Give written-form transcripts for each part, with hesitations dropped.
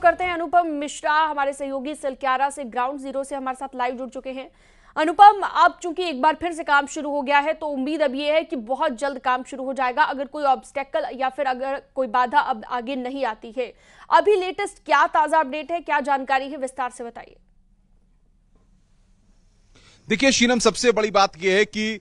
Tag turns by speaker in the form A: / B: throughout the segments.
A: करते हैं अनुपम मिश्रा, हमारे सहयोगी सिलक्यारा से ग्राउंड जीरो से हमारे साथ लाइव जुड़ चुके हैं। अनुपम, अब चूंकि एक बार फिर से काम शुरू हो गया है तो उम्मीद अब ये है कि बहुत जल्द काम शुरू हो जाएगा, अगर कोई ऑब्स्टेकल या फिर अगर कोई बाधा अब आगे नहीं आती है। अभी लेटेस्ट क्या ताजा अपडेट है, क्या जानकारी है, विस्तार से बताइए।
B: देखिए शीनम, सबसे बड़ी बात यह है कि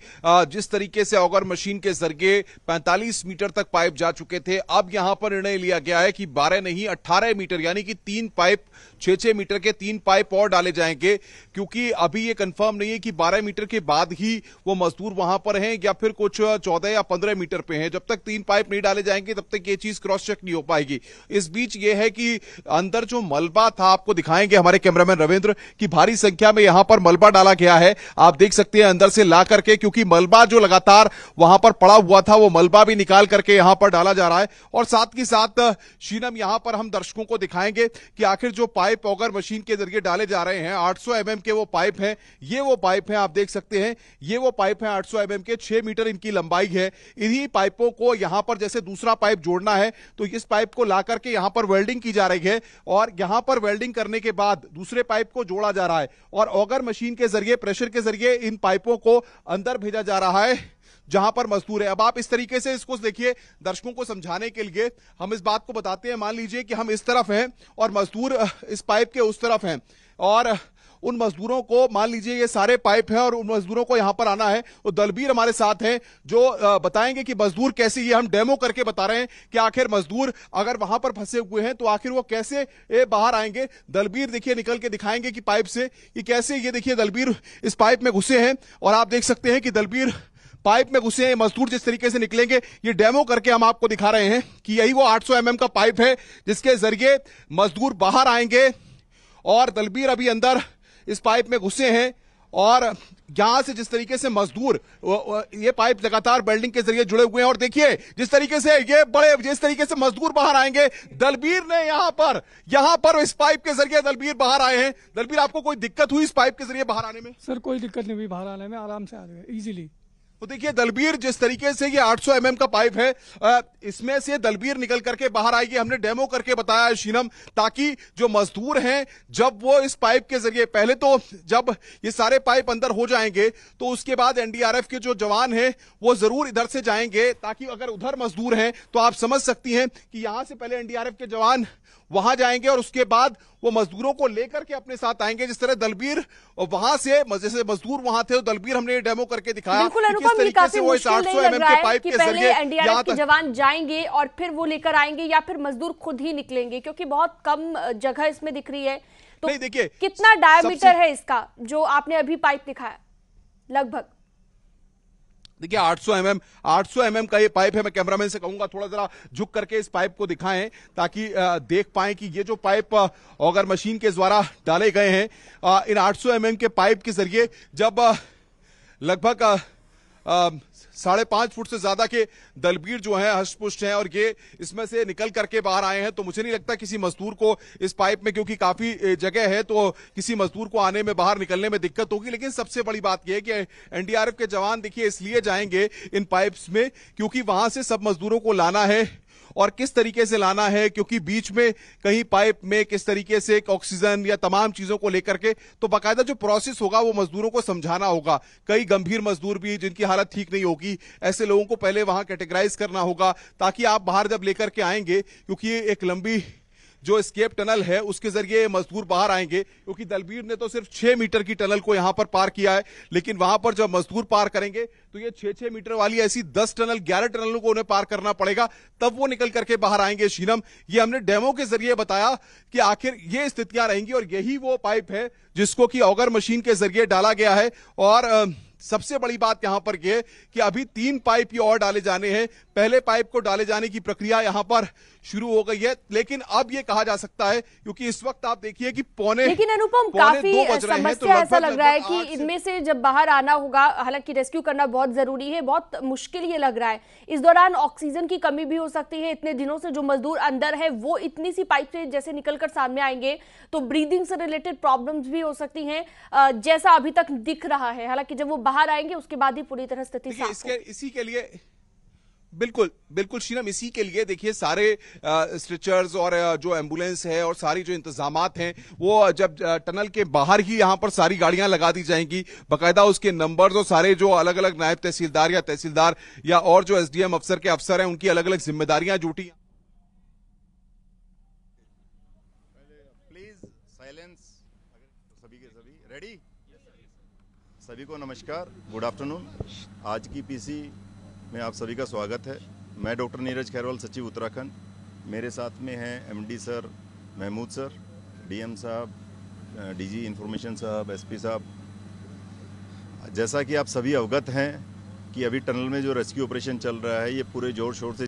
B: जिस तरीके से ऑगर मशीन के जरिए 45 मीटर तक पाइप जा चुके थे, अब यहां पर निर्णय लिया गया है कि 12 नहीं 18 मीटर यानी कि 3 पाइप 6-6 मीटर के 3 पाइप और डाले जाएंगे, क्योंकि अभी ये कंफर्म नहीं है कि 12 मीटर के बाद ही वो मजदूर वहां पर हैं या फिर कुछ 14 या 15 मीटर पे हैं। जब तक 3 पाइप नहीं डाले जाएंगे तब तक ये चीज क्रॉस चेक नहीं हो पाएगी। इस बीच ये है कि अंदर जो मलबा था, आपको दिखाएंगे हमारे कैमरामैन रविंद्र, की भारी संख्या में यहां पर मलबा डाला गया है। आप देख सकते हैं अंदर से ला करके, क्योंकि मलबा जो लगातार वहां पर पड़ा हुआ था वो मलबा भी निकाल करके यहां पर डाला जा रहा है। और साथ ही साथ शीनम, यहां पर हम दर्शकों को दिखाएंगे कि आखिर जो पाइप ऑगर मशीन के जरिए डाले जा रहे हैं 800 mm के वो पाइप हैं। ये वो पाइप हैं, आप देख सकते हैं, ये वो पाइप हैं 800 mm के, 6 मीटर इनकी लंबाई है। इन्हीं पाइपों को यहां पर जैसे दूसरा पाइप जोड़ना है तो इस पाइप को ला करके यहां पर वेल्डिंग की जा रही है और यहां पर वेल्डिंग करने के बाद दूसरे पाइप को जोड़ा जा रहा है और ऑगर मशीन के जरिए, प्रेशर के जरिए इन पाइपों को अंदर भेजा जा रहा है जहां पर मजदूर है। अब आप इस तरीके से इसको देखिए, दर्शकों को समझाने के लिए हम इस बात को बताते हैं। मान लीजिए कि हम इस तरफ हैं और मजदूर इस पाइप के उस तरफ हैं और उन मजदूरों को, मान लीजिए ये सारे पाइप हैं और उन मजदूरों को यहां पर आना है। तो दलबीर हमारे साथ हैं जो बताएंगे कि मजदूर कैसे, ये हम डेमो करके बता रहे हैं कि आखिर मजदूर अगर वहां पर फंसे हुए हैं तो आखिर वो कैसे बाहर आएंगे। दलबीर देखिए निकल के दिखाएंगे कि पाइप से कि कैसे, ये देखिए दलबीर इस पाइप में घुसे हैं और आप देख सकते हैं कि दलबीर पाइप में घुसे हैं। मजदूर जिस तरीके से निकलेंगे, ये डेमो करके हम आपको दिखा रहे हैं कि यही वो 800 mm का पाइप है जिसके जरिए मजदूर बाहर आएंगे और दलबीर अभी अंदर इस पाइप में घुसे हैं और यहां से जिस तरीके से मजदूर, ये पाइप लगातार वेल्डिंग के जरिए जुड़े हुए हैं और देखिए जिस तरीके से ये बड़े, जिस तरीके से मजदूर बाहर आएंगे। दलबीर ने यहां पर इस पाइप के जरिए दलबीर बाहर आए हैं। दलबीर, आपको कोई दिक्कत हुई इस पाइप के जरिए बाहर आने में?
C: सर कोई दिक्कत नहीं हुई, बाहर आने में आराम से आ रहे हैं इजीली।
B: तो देखिए दलबीर, जिस तरीके से ये 800 mm का पाइप है, इसमें से दलबीर निकल करके बाहर आएगी। हमने डेमो करके बताया है शीनम, ताकि जो मजदूर हैं जब वो इस पाइप के जरिए, पहले तो जब ये सारे पाइप अंदर हो जाएंगे तो उसके बाद एनडीआरएफ के जो जवान हैं वो जरूर इधर से जाएंगे, ताकि अगर उधर मजदूर हैं तो आप समझ सकती हैं कि यहां से पहले एनडीआरएफ के जवान वहां जाएंगे और उसके बाद वो मजदूरों को लेकर के अपने साथ आएंगे। जिस तरह दलबीर वहां से, जैसे मजदूर वहां थे तो दलबीर हमने डेमो करके दिखाया।
A: बिल्कुल अनुपम, ये काफी मुश्किल नहीं लग रहा है कि पहले एनडीआरएफ के जवान जाएंगे और फिर वो लेकर आएंगे या फिर मजदूर खुद ही निकलेंगे, क्योंकि बहुत कम जगह इसमें दिख रही है। तो
B: नहीं, देखिए
A: कितना डायमीटर है इसका जो आपने अभी पाइप दिखाया लगभग?
B: देखिए 800 mm का ये पाइप है। मैं कैमरामैन से कहूंगा थोड़ा जरा झुक करके इस पाइप को दिखाएं ताकि देख पाएं कि ये जो पाइप ऑगर मशीन के द्वारा डाले गए हैं, इन 800 mm के पाइप के जरिए जब लगभग 5.5 फुट से ज्यादा के दलबीर जो है हष्टपुष्ट हैं और ये इसमें से निकल करके बाहर आए हैं, तो मुझे नहीं लगता किसी मजदूर को इस पाइप में, क्योंकि काफी जगह है, तो किसी मजदूर को आने में, बाहर निकलने में दिक्कत होगी। लेकिन सबसे बड़ी बात यह है कि एनडीआरएफ के जवान देखिए इसलिए जाएंगे इन पाइप्स में क्योंकि वहां से सब मजदूरों को लाना है और किस तरीके से लाना है, क्योंकि बीच में कहीं पाइप में किस तरीके से ऑक्सीजन या तमाम चीजों को लेकर के, तो बाकायदा जो प्रोसेस होगा वो मजदूरों को समझाना होगा। कई गंभीर मजदूर भी जिनकी हालत ठीक नहीं होगी, ऐसे लोगों को पहले वहां कैटेगराइज करना होगा ताकि आप बाहर जब लेकर के आएंगे, क्योंकि ये एक लंबी जो एस्केप टनल है उसके जरिए मजदूर बाहर आएंगे। क्योंकि दलबीर ने तो सिर्फ 6 मीटर की टनल को यहां पर पार किया है, लेकिन वहां पर जब मजदूर पार करेंगे तो ये 6-6 मीटर वाली ऐसी 10 टनल 11 टनलों को उन्हें पार करना पड़ेगा, तब वो निकल करके बाहर आएंगे। शीनम, ये हमने डेमो के जरिए बताया कि आखिर ये स्थितियां रहेंगी और यही वो पाइप है जिसको कि ऑगर मशीन के जरिए डाला गया है। और सबसे बड़ी बात यहां पर यह कि अभी 3 पाइप ये और डाले जाने हैं। पहले पाइप को डाले जाने की प्रक्रिया यहां पर शुरू हो गई है, लेकिन अब ये कहा जा सकता है क्योंकि इस वक्त आप देखिए कि
A: लेकिन अनुपम काफी समस्या ऐसा लग रहा है कि इनमें से जब बाहर आना होगा, हालांकि रेस्क्यू करना बहुत जरूरी है, बहुत मुश्किल ये लग रहा है। इस दौरान ऑक्सीजन की कमी भी हो सकती है। इतने दिनों से जो मजदूर अंदर है वो इतनी सी पाइप से जैसे निकलकर सामने आएंगे तो ब्रीदिंग से रिलेटेड प्रॉब्लम्स भी हो सकती हैं, जैसा अभी तक दिख रहा है। हालांकि जब वो बाहर आएंगे उसके बाद ही पूरी तरह स्थिति साफ होगी।
B: इसी के लिए बिल्कुल बिल्कुल शीनम, इसी के लिए देखिए सारे स्ट्रेचर्स और जो एम्बुलेंस है और सारी जो इंतजामात हैं वो जब टनल के बाहर ही यहां पर सारी गाड़ियां लगा दी जाएंगी, बकायदा उसके नंबर्स और सारे जो अलग अलग नायब तहसीलदार या तहसीलदार या और जो एसडीएम अफसर के अफसर हैं उनकी अलग अलग जिम्मेदारियां जुटी।
D: Please silence. सभी के सभी रेडी? सभी को नमस्कार, गुड आफ्टरनून। आज की पीसी में आप सभी का स्वागत है। मैं डॉक्टर नीरज खैरवाल, सचिव उत्तराखंड। मेरे साथ में हैं MD sir Mahmood sir, DM साहब, डीजी इंफॉर्मेशन साहब, एसपी साहब। जैसा कि आप सभी अवगत हैं कि अभी टनल में जो रेस्क्यू ऑपरेशन चल रहा है ये पूरे जोर शोर से